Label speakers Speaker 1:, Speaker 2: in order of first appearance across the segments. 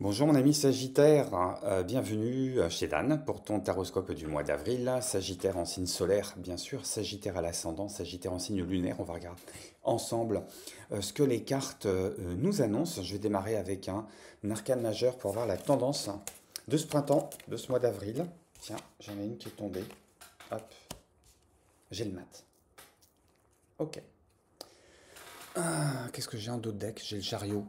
Speaker 1: Bonjour mon ami Sagittaire, bienvenue chez Dan pour ton taroscope du mois d'avril. Sagittaire en signe solaire, bien sûr, Sagittaire à l'ascendant, Sagittaire en signe lunaire. On va regarder ensemble ce que les cartes nous annoncent. Je vais démarrer avec un arcane majeur pour voir la tendance de ce printemps, de ce mois d'avril. Tiens, j'en ai une qui est tombée. Hop, j'ai le mat. Ok. Qu'est-ce que j'ai en d'autre deck? J'ai le chariot.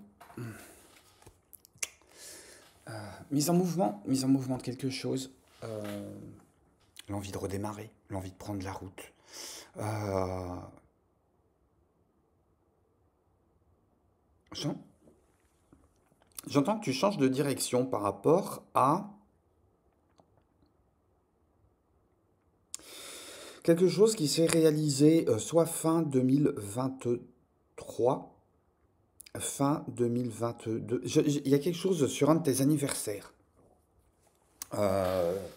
Speaker 1: Mise en mouvement de quelque chose, l'envie de redémarrer, l'envie de prendre la route. Euh, j'en- J'entends que tu changes de direction par rapport à quelque chose qui s'est réalisé soit fin 2023, fin 2022. Il y a quelque chose sur un de tes anniversaires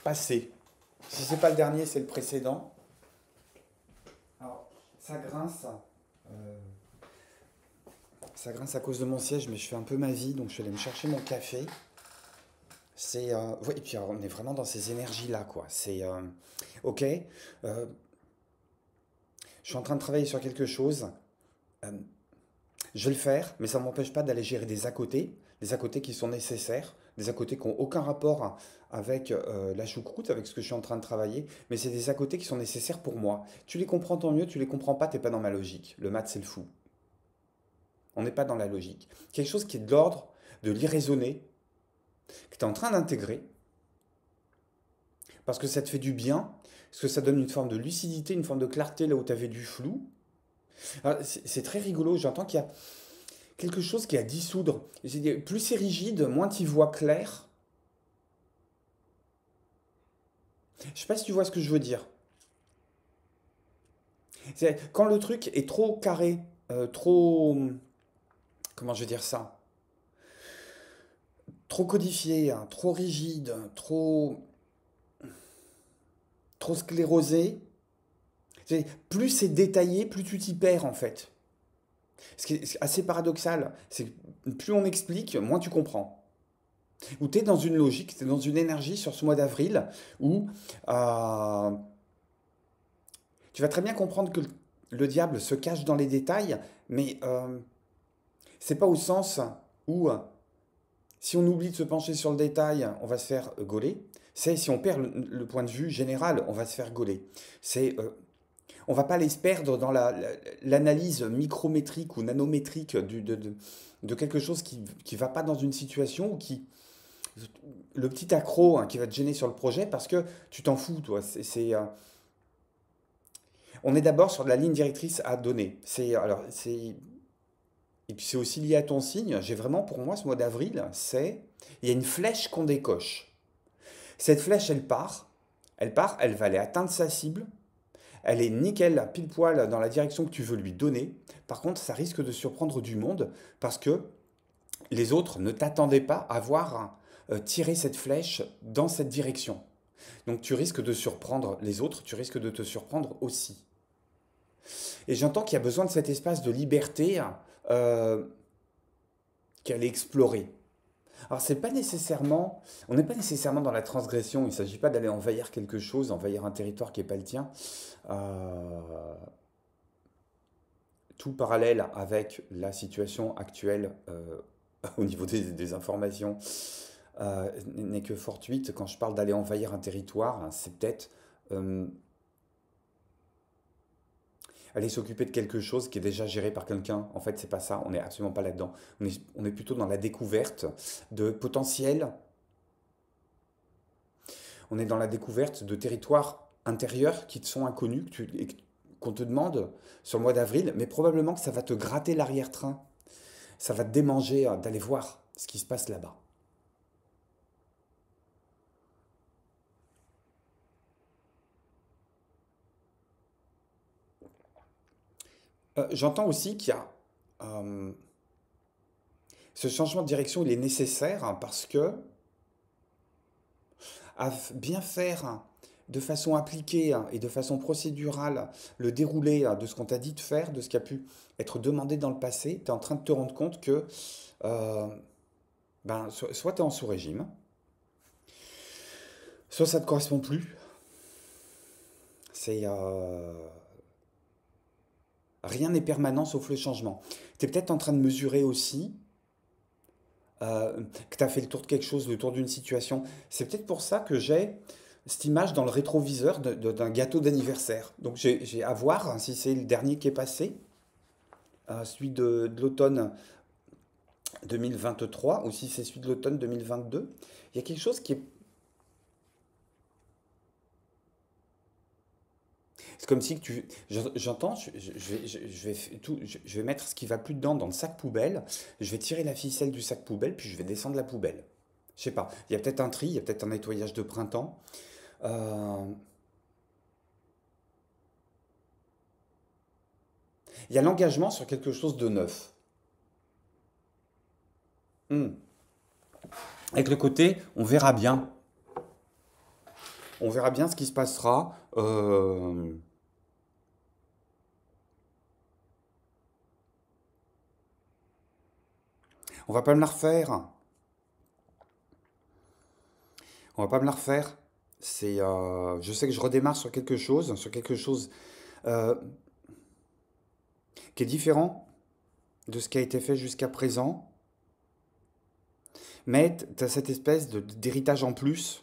Speaker 1: passé. Si c'est pas le dernier, c'est le précédent. Alors, ça grince. euh, Ça grince à cause de mon siège, mais je fais un peu ma vie, donc je suis allé me chercher mon café. Ouais, et puis alors, on est vraiment dans ces énergies-là, quoi. Ok, je suis en train de travailler sur quelque chose. euh, je vais le faire, mais ça ne m'empêche pas d'aller gérer des à côté qui sont nécessaires, des à côté qui n'ont aucun rapport avec la choucroute, avec ce que je suis en train de travailler, mais c'est des à côté qui sont nécessaires pour moi. Tu les comprends tant mieux, tu les comprends pas, t'es pas dans ma logique. Le maths, c'est le fou. On n'est pas dans la logique. Quelque chose qui est de l'ordre de l'irraisonné, que tu es en train d'intégrer, parce que ça te fait du bien, parce que ça donne une forme de lucidité, une forme de clarté là où tu avais du flou. C'est très rigolo, j'entends qu'il y a quelque chose qui est à dissoudre. Plus c'est rigide, moins tu vois clair. Je sais pas si tu vois ce que je veux dire. Quand le truc est trop carré, trop... Comment je veux dire ça? Trop codifié, hein, trop rigide, trop sclérosé. Plus c'est détaillé, plus tu t'y perds en fait. Ce qui est assez paradoxal, c'est que plus on explique, moins tu comprends. Ou tu es dans une logique, tu es dans une énergie sur ce mois d'avril où euh, tu vas très bien comprendre que le diable se cache dans les détails, mais c'est pas au sens où si on oublie de se pencher sur le détail, on va se faire gauler. C'est si on perd le point de vue général, on va se faire gauler. C'est On va pas aller se perdre dans l'analyse micrométrique ou nanométrique de quelque chose qui va pas dans une situation ou qui le petit accro, hein, qui va te gêner sur le projet parce que tu t'en fous, toi. On est d'abord sur de la ligne directrice à donner. Et puis c'est aussi lié à ton signe. J'ai vraiment pour moi ce mois d'avril, il y a une flèche qu'on décoche. Cette flèche, elle va aller atteindre sa cible. Elle est nickel, pile poil dans la direction que tu veux lui donner. Par contre, ça risque de surprendre du monde parce que les autres ne t'attendaient pas à voir tirer cette flèche dans cette direction. Donc tu risques de surprendre les autres, tu risques de te surprendre aussi. Et j'entends qu'il y a besoin de cet espace de liberté euh, qu'elle est explorée. Alors c'est pas nécessairement, on n'est pas nécessairement dans la transgression. Il ne s'agit pas d'aller envahir quelque chose, envahir un territoire qui n'est pas le tien. Euh, Tout parallèle avec la situation actuelle au niveau des informations n'est que fortuite. Quand je parle d'aller envahir un territoire, hein, c'est peut-être euh, aller s'occuper de quelque chose qui est déjà géré par quelqu'un. En fait, c'est pas ça. On n'est absolument pas là-dedans. On est plutôt dans la découverte de potentiel. On est dans la découverte de territoires intérieurs qui te sont inconnus, qu'on te demande sur le mois d'avril, mais probablement que ça va te gratter l'arrière-train. Ça va te démanger d'aller voir ce qui se passe là-bas. J'entends aussi qu'il y a euh, ce changement de direction, il est nécessaire hein, parce que bien faire de façon appliquée hein, et de façon procédurale le déroulé de ce qu'on t'a dit de faire, de ce qui a pu être demandé dans le passé, tu es en train de te rendre compte que Ben, soit tu es en sous-régime, soit ça ne te correspond plus. C'est rien n'est permanent sauf le changement. Tu es peut-être en train de mesurer aussi que tu as fait le tour de quelque chose, le tour d'une situation. C'est peut-être pour ça que j'ai cette image dans le rétroviseur d'un gâteau d'anniversaire. Donc j'ai à voir hein, si c'est le dernier qui est passé, celui de l'automne 2023, ou si c'est celui de l'automne 2022. Il y a quelque chose qui est... C'est comme si que tu... J'entends, je vais mettre ce qui va plus dedans dans le sac poubelle, je vais tirer la ficelle du sac poubelle, puis je vais descendre la poubelle. Je sais pas, il y a peut-être un tri, il y a peut-être un nettoyage de printemps. Euh, il y a l'engagement sur quelque chose de neuf. Hmm. Avec le côté, on verra bien ce qui se passera. On va pas me la refaire. On va pas me la refaire. Je sais que je redémarre sur quelque chose euh, qui est différent de ce qui a été fait jusqu'à présent, mais tu as cette espèce d'héritage en plus.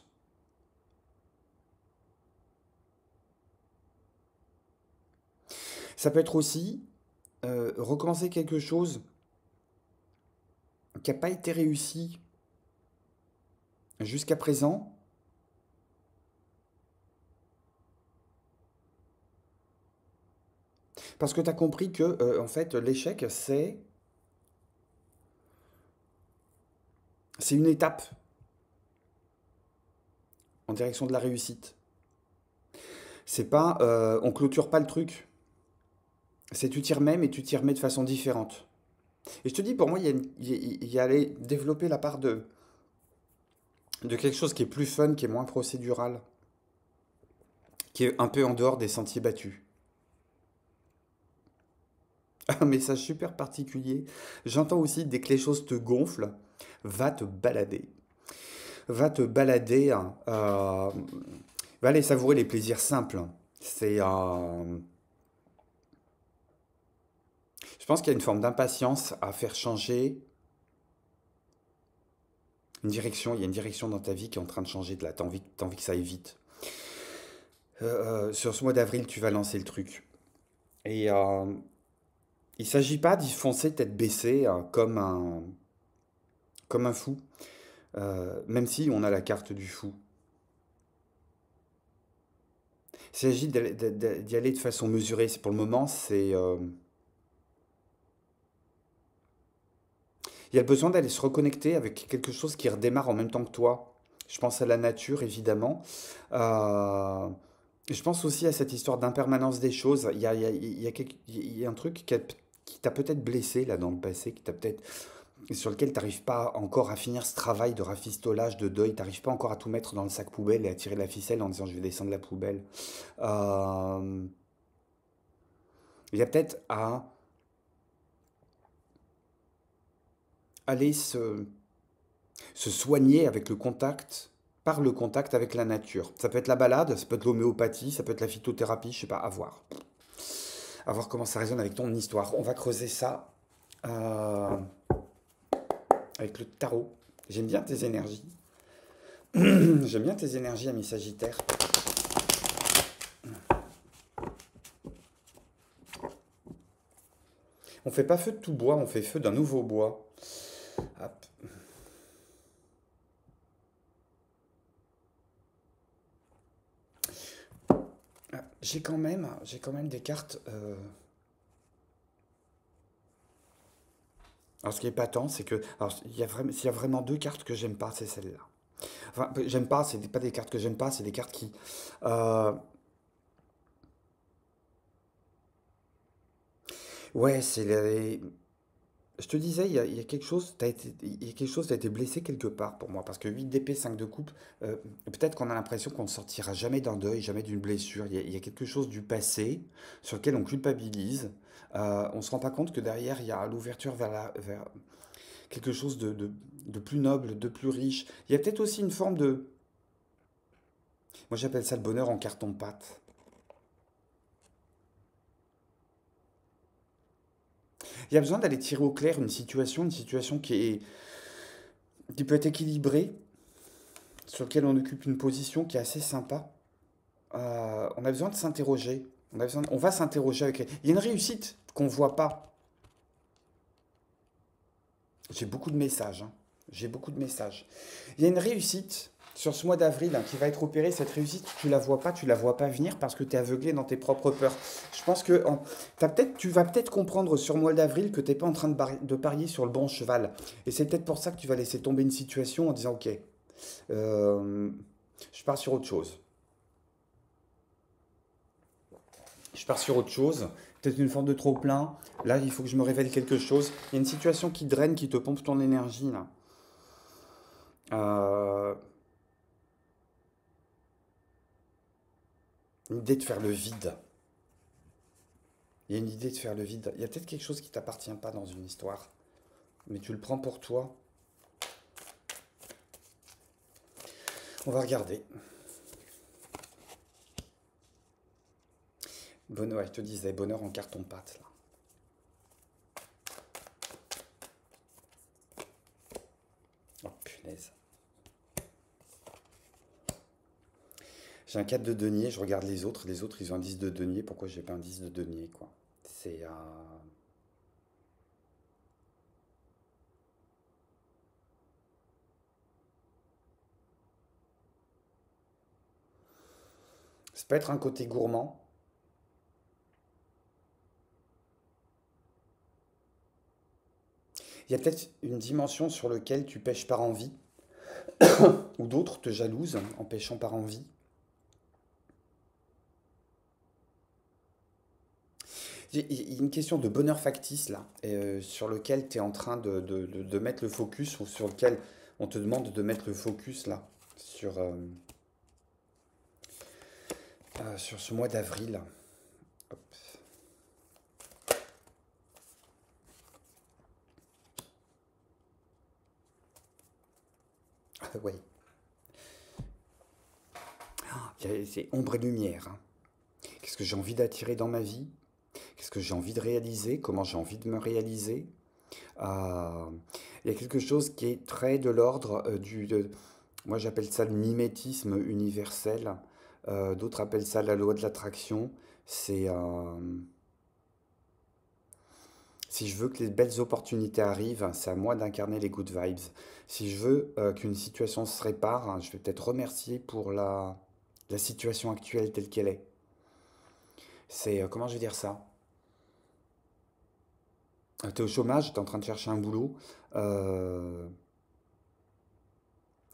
Speaker 1: Ça peut être aussi recommencer quelque chose qui n'a pas été réussi jusqu'à présent, parce que tu as compris que en fait l'échec c'est une étape en direction de la réussite. C'est pas on clôture pas le truc, c'est tu t'y remets mais tu t'y remets de façon différente. Et je te dis, pour moi, il y a aller développer la part de quelque chose qui est plus fun, qui est moins procédural, qui est un peu en dehors des sentiers battus. Un message super particulier. J'entends aussi, dès que les choses te gonflent, va te balader. Va te balader, hein, va aller savourer les plaisirs simples. C'est, je pense qu'il y a une forme d'impatience à faire changer une direction. Il y a une direction dans ta vie qui est en train de changer de là. T'as envie que ça aille vite. Sur ce mois d'avril, tu vas lancer le truc. Et il ne s'agit pas d'y foncer tête baissée comme un fou, même si on a la carte du fou. Il s'agit d'y aller de façon mesurée. Pour le moment, il y a le besoin d'aller se reconnecter avec quelque chose qui redémarre en même temps que toi. Je pense à la nature, évidemment. Euh, je pense aussi à cette histoire d'impermanence des choses. Il y a un truc qui t'a peut-être blessé là dans le passé, qui t'a peut-être sur lequel tu n'arrives pas encore à finir ce travail de rafistolage, de deuil, tu n'arrives pas encore à tout mettre dans le sac poubelle et à tirer la ficelle en disant je vais descendre la poubelle. Euh, il y a peut-être à aller se soigner avec le contact, par le contact avec la nature. Ça peut être la balade, ça peut être l'homéopathie, ça peut être la phytothérapie, je sais pas, à voir. À voir comment ça résonne avec ton histoire. On va creuser ça euh, avec le tarot. J'aime bien tes énergies. J'aime bien tes énergies, ami Sagittaire. On fait pas feu de tout bois, on fait feu d'un nouveau bois. Hop. Ah, j'ai quand même des cartes. Alors, ce qui est patent, c'est que, alors, s'il y a vraiment deux cartes que j'aime pas, c'est celle-là. Enfin, j'aime pas, c'est pas des cartes que j'aime pas, c'est des cartes qui, euh, ouais, je te disais, il y a quelque chose, il y a quelque chose, t'as été blessé quelque part pour moi, parce que 8 d'épée, 5 de coupe, peut-être qu'on a l'impression qu'on ne sortira jamais d'un deuil, jamais d'une blessure. Il y a quelque chose du passé sur lequel on culpabilise. On se rend pas compte que derrière, il y a l'ouverture vers quelque chose de plus noble, de plus riche. Il y a peut-être aussi une forme de... Moi j'appelle ça le bonheur en carton-pâte. Il y a besoin d'aller tirer au clair une situation qui peut être équilibrée, sur laquelle on occupe une position qui est assez sympa. On a besoin de s'interroger. On va s'interroger avec... Il y a une réussite qu'on ne voit pas. J'ai beaucoup de messages, hein. J'ai beaucoup de messages. Il y a une réussite sur ce mois d'avril, hein, qui va être opérée. Cette réussite, tu la vois pas venir parce que tu es aveuglé dans tes propres peurs. Je pense que tu vas peut-être comprendre sur le mois d'avril que tu n'es pas en train de parier sur le bon cheval. Et c'est peut-être pour ça que tu vas laisser tomber une situation en disant, ok, euh, je pars sur autre chose. Je pars sur autre chose, peut-être une forme de trop-plein. Là, il faut que je me révèle quelque chose. Il y a une situation qui draine, qui te pompe ton énergie, là. Euh, une idée de faire le vide. Il y a une idée de faire le vide. Il y a peut-être quelque chose qui t'appartient pas dans une histoire, mais tu le prends pour toi. On va regarder. Bonheur, je te disais, bonheur en carton-pâte, là. Oh, punaise. J'ai un 4 de denier, je regarde les autres. Les autres, ils ont un 10 de denier. Pourquoi j'ai pas un 10 de denier, quoi? C'est... Ça peut être un côté gourmand. Il y a peut-être une dimension sur laquelle tu pêches par envie, ou d'autres te jalousent en pêchant par envie. Il y a une question de bonheur factice là, sur lequel tu es en train de mettre le focus, ou sur lequel on te demande de mettre le focus là, sur ce mois d'avril. Hop. Ah, ouais. C'est ombre et lumière, hein. Qu'est-ce que j'ai envie d'attirer dans ma vie? Qu'est-ce que j'ai envie de réaliser? Comment j'ai envie de me réaliser? Euh, il y a quelque chose qui est très de l'ordre moi j'appelle ça le mimétisme universel. D'autres appellent ça la loi de l'attraction. C'est si je veux que les belles opportunités arrivent, c'est à moi d'incarner les good vibes. Si je veux qu'une situation se répare, hein, je vais peut-être remercier pour la situation actuelle telle qu'elle est. C'est comment je vais dire ça? Tu es au chômage, tu es en train de chercher un boulot. euh,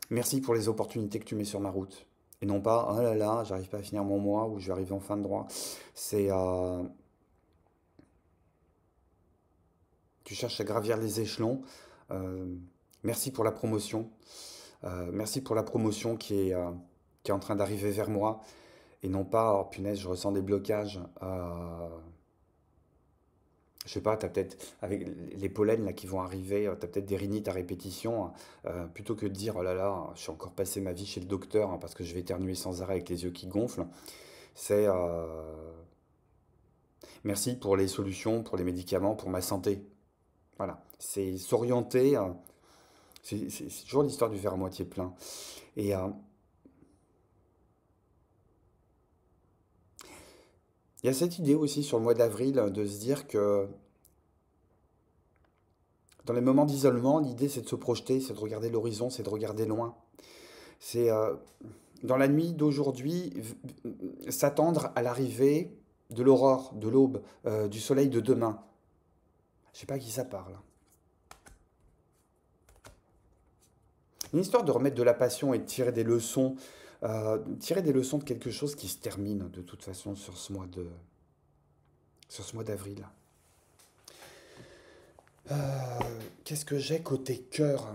Speaker 1: Merci pour les opportunités que tu mets sur ma route. Et non pas, oh là là, j'arrive pas à finir mon mois ou je vais arriver en fin de droit. C'est, tu cherches à gravir les échelons. Euh, Merci pour la promotion. Merci pour la promotion qui est en train d'arriver vers moi. Et non pas, oh punaise, je ressens des blocages. Je sais pas, t'as peut-être, avec les pollens là qui vont arriver, t'as peut-être des rhinites à répétition, hein. Plutôt que de dire, oh là là, je suis encore passé ma vie chez le docteur, hein, parce que je vais éternuer sans arrêt avec les yeux qui gonflent. C'est merci pour les solutions, pour les médicaments, pour ma santé. Voilà, c'est s'orienter. C'est toujours l'histoire du verre à moitié plein. Et il y a cette idée aussi sur le mois d'avril de se dire que dans les moments d'isolement, l'idée c'est de se projeter, c'est de regarder l'horizon, c'est de regarder loin. C'est dans la nuit d'aujourd'hui, s'attendre à l'arrivée de l'aurore, de l'aube, du soleil de demain. Je sais pas à qui ça parle. Une histoire de remettre de la passion et de tirer des leçons de quelque chose qui se termine de toute façon sur ce mois d'avril. Qu'est-ce que j'ai côté cœur?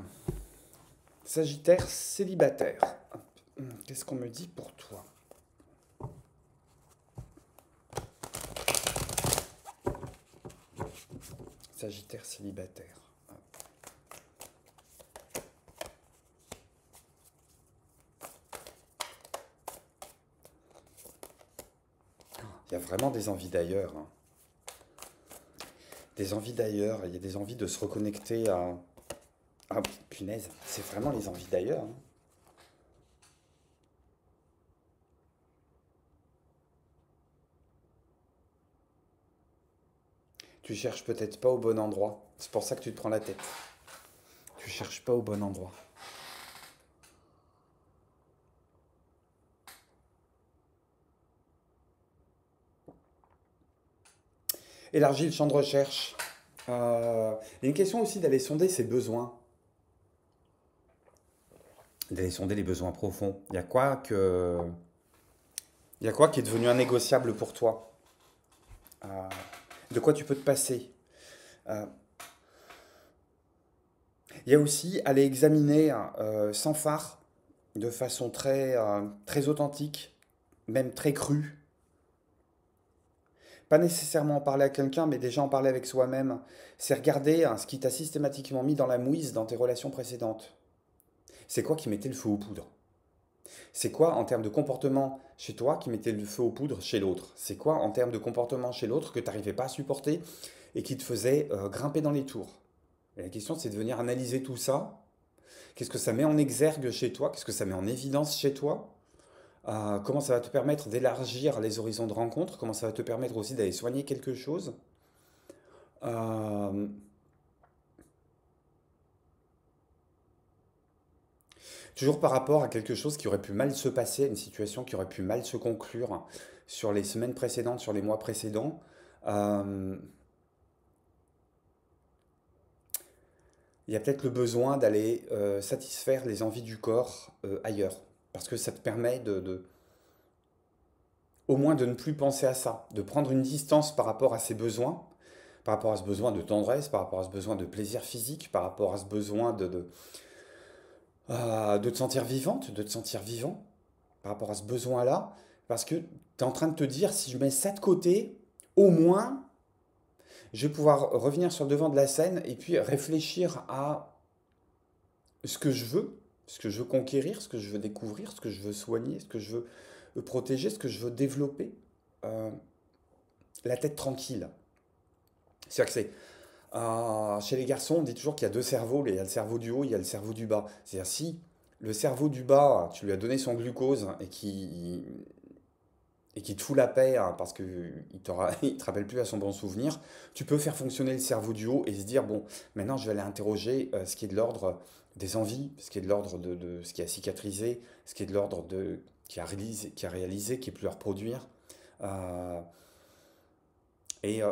Speaker 1: Sagittaire célibataire. Qu'est-ce qu'on me dit pour toi? Sagittaire célibataire. Il y a vraiment des envies d'ailleurs, hein. Des envies d'ailleurs, il y a des envies de se reconnecter à... Ah, punaise, c'est vraiment les envies d'ailleurs, hein. Tu cherches peut-être pas au bon endroit. C'est pour ça que tu te prends la tête. Tu cherches pas au bon endroit. Élargis le champ de recherche. Il y a une question aussi d'aller sonder ses besoins. D'aller sonder les besoins profonds. Il y a quoi qui est devenu un négociable pour toi? Euh, de quoi tu peux te passer? Euh, il y a aussi aller examiner sans phare, de façon très authentique, même très crue. Pas nécessairement en parler à quelqu'un, mais déjà en parler avec soi-même. C'est regarder ce qui t'a systématiquement mis dans la mouise dans tes relations précédentes. C'est quoi qui mettait le feu aux poudres? C'est quoi en termes de comportement chez toi qui mettait le feu aux poudres chez l'autre? C'est quoi en termes de comportement chez l'autre que tu n'arrivais pas à supporter et qui te faisait grimper dans les tours? Et la question, c'est de venir analyser tout ça. Qu'est-ce que ça met en exergue chez toi? Qu'est-ce que ça met en évidence chez toi? Comment ça va te permettre d'élargir les horizons de rencontre? Comment ça va te permettre aussi d'aller soigner quelque chose? Euh, Toujours par rapport à quelque chose qui aurait pu mal se passer, une situation qui aurait pu mal se conclure sur les semaines précédentes, sur les mois précédents, euh, il y a peut-être le besoin d'aller satisfaire les envies du corps ailleurs. Parce que ça te permet au moins de ne plus penser à ça, de prendre une distance par rapport à ses besoins, par rapport à ce besoin de tendresse, par rapport à ce besoin de plaisir physique, par rapport à ce besoin de te sentir vivante, de te sentir vivant, par rapport à ce besoin-là, parce que tu es en train de te dire, si je mets ça de côté, au moins, je vais pouvoir revenir sur le devant de la scène et puis réfléchir à ce que je veux conquérir, ce que je veux découvrir, ce que je veux soigner, ce que je veux protéger, ce que je veux développer. Euh, la tête tranquille. C'est-à-dire que chez les garçons, on dit toujours qu'il y a deux cerveaux, il y a le cerveau du haut, il y a le cerveau du bas. C'est-à-dire si le cerveau du bas, tu lui as donné son glucose et qui te fout la paix parce qu'il il te rappelle plus à son bon souvenir, tu peux faire fonctionner le cerveau du haut et se dire, bon, maintenant je vais aller interroger ce qui est de l'ordre des envies, ce qui est de l'ordre de ce qui a cicatrisé, ce qui est de l'ordre de qui a réalisé, qui est plus à reproduire. Euh, et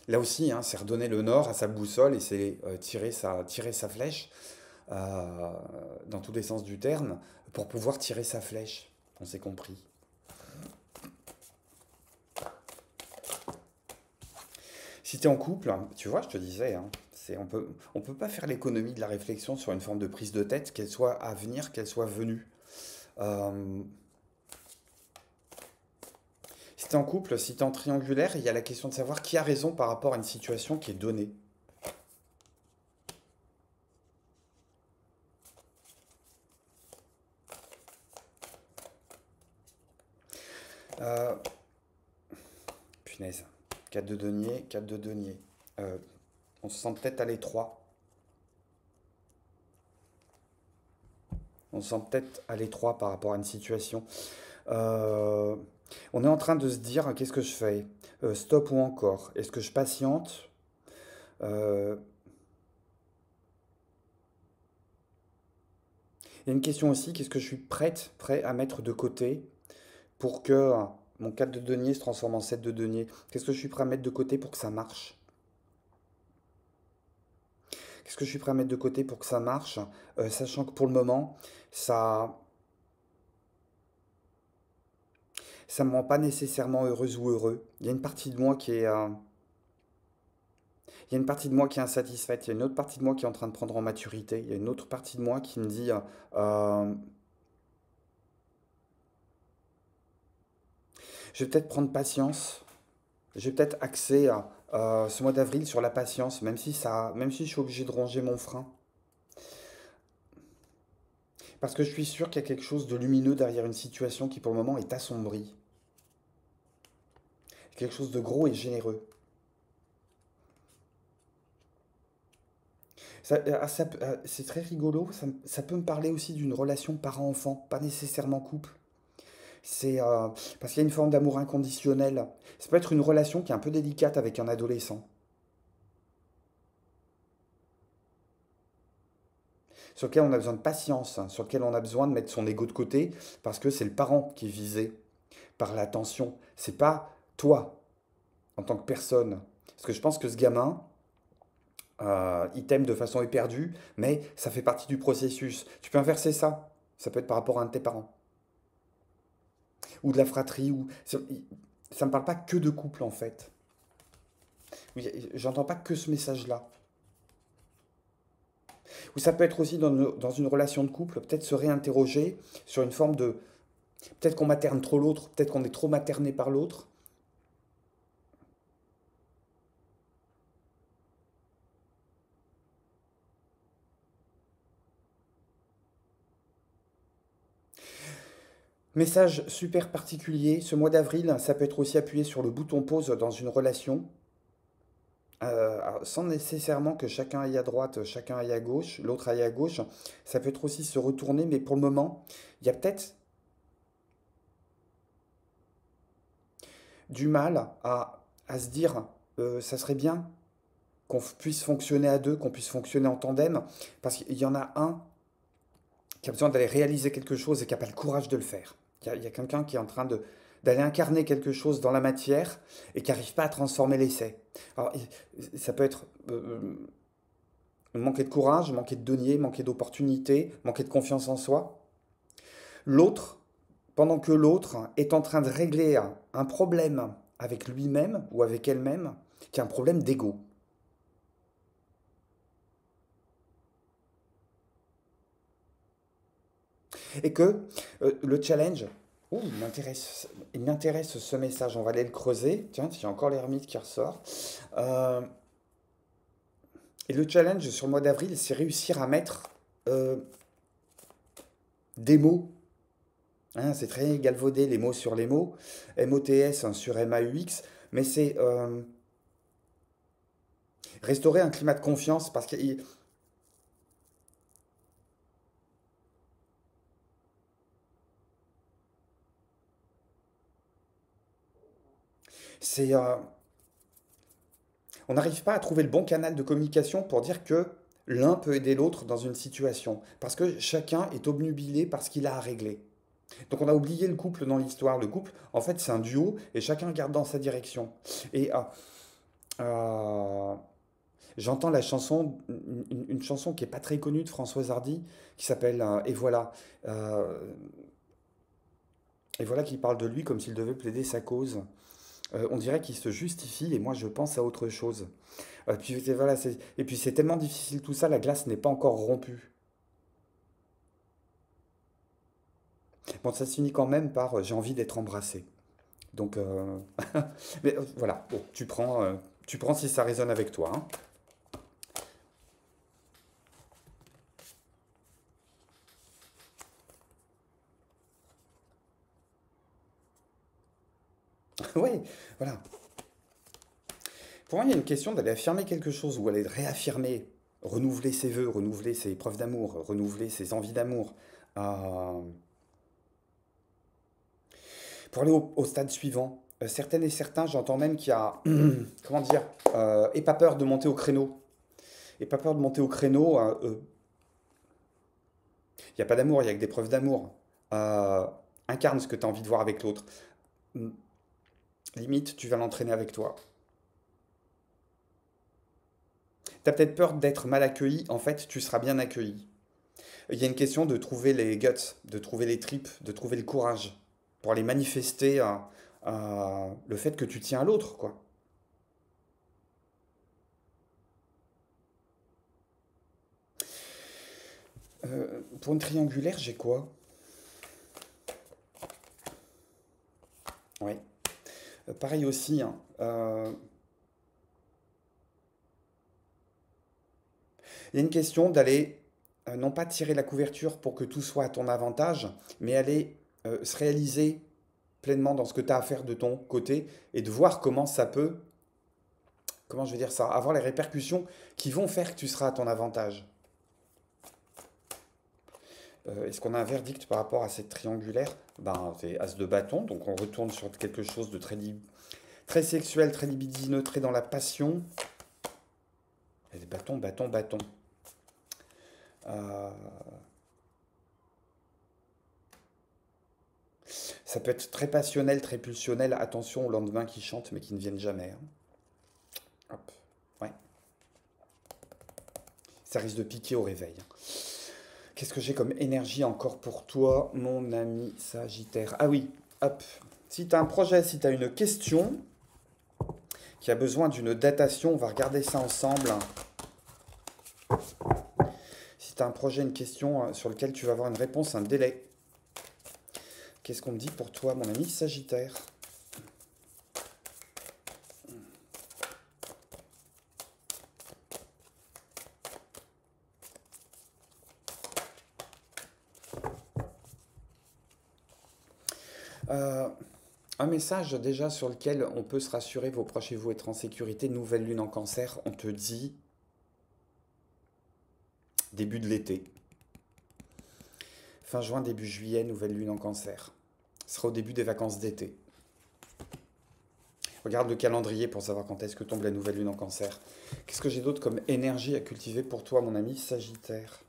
Speaker 1: là aussi, hein, c'est redonner le nord à sa boussole et c'est tirer sa flèche euh, dans tous les sens du terme pour pouvoir tirer sa flèche. On s'est compris. Si tu es en couple, tu vois, je te disais, hein, on peut pas faire l'économie de la réflexion sur une forme de prise de tête, qu'elle soit à venir, qu'elle soit venue. Euh, Si tu es en couple, si tu es en triangulaire, il y a la question de savoir qui a raison par rapport à une situation qui est donnée. Euh, Punaise. 4 de denier, 4 de denier. Euh, on se sent peut-être à l'étroit. On se sent peut-être à l'étroit par rapport à une situation. Euh, on est en train de se dire, qu'est-ce que je fais? Stop ou encore? Est-ce que je patiente? Euh, Il y a une question aussi, qu'est-ce que je suis prêt à mettre de côté pour que mon 4 de denier se transforme en 7 de denier? Qu'est-ce que je suis prêt à mettre de côté pour que ça marche? Qu'est-ce que je suis prêt à mettre de côté pour que ça marche? Sachant que pour le moment, ça ça me rend pas nécessairement heureuse ou heureux. Il y a une partie de moi qui est insatisfaite, il y a une autre partie de moi qui est en train de prendre en maturité, il y a une autre partie de moi qui me dit euh, je vais peut-être prendre patience, je vais peut-être axer ce mois d'avril sur la patience, même si je suis obligé de ronger mon frein. Parce que je suis sûr qu'il y a quelque chose de lumineux derrière une situation qui pour le moment est assombrie. quelque chose de gros et généreux. C'est très rigolo, ça peut me parler aussi d'une relation parent-enfant, pas nécessairement couple. C'est parce qu'il y a une forme d'amour inconditionnel. Ça peut être une relation qui est un peu délicate avec un adolescent, sur lequel on a besoin de patience, hein, sur lequel on a besoin de mettre son ego de côté, parce que c'est le parent qui est visé par l'attention. C'est pas toi en tant que personne. Parce que je pense que ce gamin, il t'aime de façon éperdue, mais ça fait partie du processus. Tu peux inverser ça. Ça peut être par rapport à un de tes parents. Ou de la fratrie. Ça ne me parle pas que de couple, en fait. Oui, j'entends pas que ce message-là. Ou ça peut être aussi dans une relation de couple, peut-être se réinterroger sur une forme de... Peut-être qu'on materne trop l'autre, peut-être qu'on est trop materné par l'autre. Message super particulier, ce mois d'avril, ça peut être aussi appuyé sur le bouton pause dans une relation, sans nécessairement que chacun aille à droite, chacun aille à gauche, l'autre aille à gauche. Ça peut être aussi se retourner, mais pour le moment, il y a peut-être du mal à se dire, ça serait bien qu'on puisse fonctionner à deux, qu'on puisse fonctionner en tandem, parce qu'il y en a un qui a besoin d'aller réaliser quelque chose et qui n'a pas le courage de le faire. Il y a quelqu'un qui est en train d'aller incarner quelque chose dans la matière et qui n'arrive pas à transformer l'essai. Alors, ça peut être manquer de courage, manquer de denier, manquer d'opportunité, manquer de confiance en soi. L'autre, pendant que l'autre est en train de régler un problème avec lui-même ou avec elle-même, qui est un problème d'ego. Et que le challenge, ouh, il m'intéresse ce message, on va aller le creuser. Tiens, j'ai encore l'ermite qui ressort. Euh, et le challenge sur le mois d'avril, c'est réussir à mettre euh, des mots. Hein, c'est très galvaudé, les mots sur les mots. MOTS hein, sur MAUX. Mais c'est restaurer un climat de confiance parce que c'est on n'arrive pas à trouver le bon canal de communication pour dire que l'un peut aider l'autre dans une situation. Parce que chacun est obnubilé par ce qu'il a à régler. Donc on a oublié le couple dans l'histoire. Le couple, en fait, c'est un duo et chacun garde dans sa direction. Et euh, j'entends la chanson, une chanson qui est pas très connue de Françoise Hardy, qui s'appelle Et voilà. Euh, et voilà qui parle de lui comme s'il devait plaider sa cause. On dirait qu'il se justifie et moi je pense à autre chose. Voilà, et puis c'est tellement difficile tout ça, la glace n'est pas encore rompue. Bon, ça se finit quand même par j'ai envie d'être embrassé. Donc, mais voilà, bon, tu prends si ça résonne avec toi, hein. Oui, voilà. Pour moi, il y a une question d'aller affirmer quelque chose ou aller réaffirmer, renouveler ses vœux, renouveler ses preuves d'amour, renouveler ses envies d'amour. euh, pour aller au stade suivant. Certaines et certains, j'entends même qu'il y a, comment dire, et pas peur de monter au créneau. Et pas peur de monter au créneau. Il n'y a pas d'amour, il y a que des preuves d'amour. Euh, Incarne ce que tu as envie de voir avec l'autre. Mm, limite, tu vas l'entraîner avec toi. Tu as peut-être peur d'être mal accueilli, en fait, tu seras bien accueilli. Il y a une question de trouver les guts, de trouver les tripes, de trouver le courage pour aller manifester le fait que tu tiens à l'autre, quoi. Pour une triangulaire, j'ai quoi? Ouais. Pareil aussi, hein. Il y a une question d'aller, non pas tirer la couverture pour que tout soit à ton avantage, mais aller se réaliser pleinement dans ce que tu as à faire de ton côté et de voir comment ça peut, comment je vais dire ça, avoir les répercussions qui vont faire que tu seras à ton avantage. Est-ce qu'on a un verdict par rapport à cette triangulaire? Ben, c'est As de bâton, donc on retourne sur quelque chose de très sexuel, très libidineux, très dans la passion. Et des bâtons, bâtons, bâtons. Euh, Ça peut être très passionnel, très pulsionnel. Attention aux lendemains qui chantent mais qui ne viennent jamais, hein. Hop, ouais. Ça risque de piquer au réveil, hein. Qu'est-ce que j'ai comme énergie encore pour toi, mon ami Sagittaire? Ah oui, hop. Si tu as un projet, si tu as une question qui a besoin d'une datation, on va regarder ça ensemble. Si tu as un projet, une question sur lequel tu vas avoir une réponse, un délai. Qu'est-ce qu'on me dit pour toi, mon ami Sagittaire? Euh, un message déjà sur lequel on peut se rassurer, vos proches et vous être en sécurité. Nouvelle lune en cancer, on te dit début de l'été. Fin juin, début juillet, nouvelle lune en cancer. Ce sera au début des vacances d'été. Regarde le calendrier pour savoir quand est-ce que tombe la nouvelle lune en cancer. Qu'est-ce que j'ai d'autre comme énergie à cultiver pour toi, mon ami Sagittaire,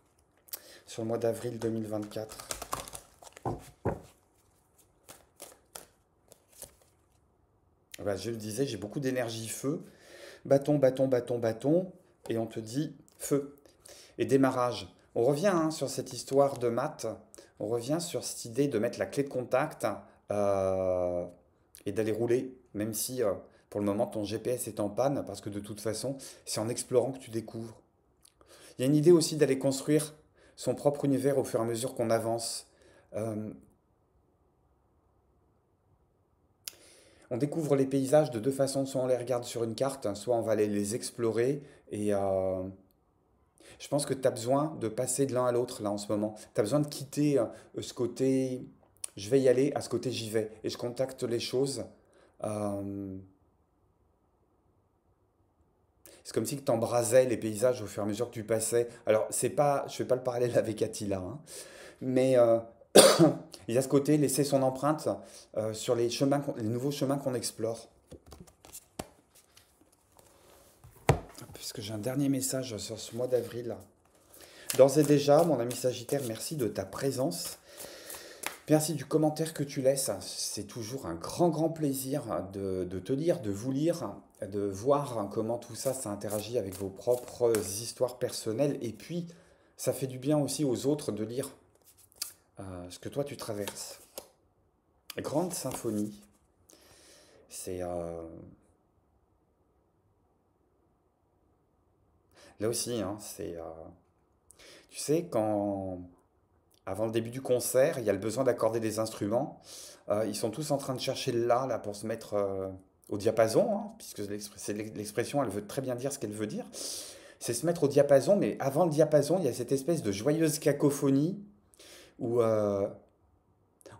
Speaker 1: sur le mois d'avril 2024? Bah, je le disais, j'ai beaucoup d'énergie feu. Bâton, bâton, bâton, bâton. Et on te dit feu. Et démarrage. On revient sur cette histoire de maths. On revient sur cette idée de mettre la clé de contact euh, et d'aller rouler. Même si pour le moment ton GPS est en panne. Parce que de toute façon, c'est en explorant que tu découvres. Il y a une idée aussi d'aller construire son propre univers au fur et à mesure qu'on avance. Euh, On découvre les paysages de deux façons, soit on les regarde sur une carte, soit on va aller les explorer. Et je pense que tu as besoin de passer de l'un à l'autre là en ce moment. Tu as besoin de quitter ce côté je vais y aller à ce côté j'y vais. Et je contacte les choses. Euh, c'est comme si tu embrasais les paysages au fur et à mesure que tu passais. Alors, c'est pas, je fais pas le parallèle avec Attila, hein, mais il y a ce côté laisser son empreinte sur les chemins, les nouveaux chemins qu'on explore. Puisque j'ai un dernier message sur ce mois d'avril. D'ores et déjà, mon ami Sagittaire, merci de ta présence. Merci du commentaire que tu laisses. C'est toujours un grand, grand plaisir de te lire, de vous lire, de voir comment tout ça, ça interagit avec vos propres histoires personnelles. Et puis, ça fait du bien aussi aux autres de lire ce que toi tu traverses. Grande symphonie. C'est là aussi, hein, tu sais, quand avant le début du concert, il y a le besoin d'accorder des instruments. Ils sont tous en train de chercher le là pour se mettre au diapason, hein, puisque l'expression, elle veut très bien dire ce qu'elle veut dire. C'est se mettre au diapason, mais avant le diapason, il y a cette espèce de joyeuse cacophonie où on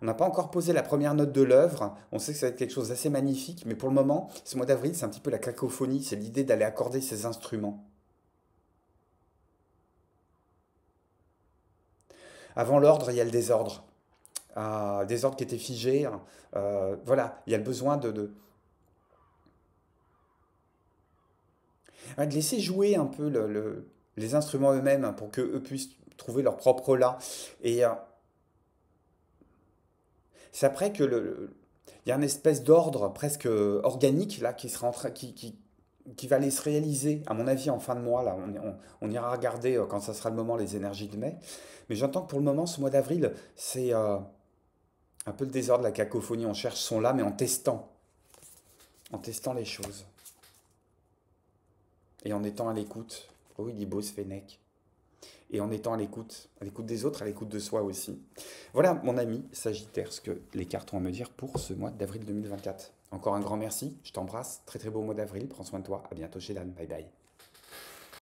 Speaker 1: n'a pas encore posé la première note de l'œuvre. On sait que ça va être quelque chose d'assez magnifique, mais pour le moment, ce mois d'avril, c'est un petit peu la cacophonie, c'est l'idée d'aller accorder ces instruments. Avant l'ordre, il y a le désordre. Désordre qui était figé, hein. Voilà, il y a le besoin de laisser jouer un peu les instruments eux-mêmes hein, pour qu'eux puissent trouver leur propre là. Et c'est après que il y a une espèce d'ordre presque organique là qui sera en train, qui va aller se réaliser, à mon avis, en fin de mois. Là, on ira regarder quand ça sera le moment les énergies de mai. Mais j'entends que pour le moment, ce mois d'avril, c'est un peu le désordre, la cacophonie. On cherche son là, mais en testant les choses et en étant à l'écoute. Oh, il est beau ce Fennec. Et en étant à l'écoute des autres, à l'écoute de soi aussi. Voilà, mon ami Sagittaire, ce que les cartes ont à me dire pour ce mois d'avril 2024. Encore un grand merci, je t'embrasse, très très beau mois d'avril, prends soin de toi, à bientôt chez Dan, bye bye.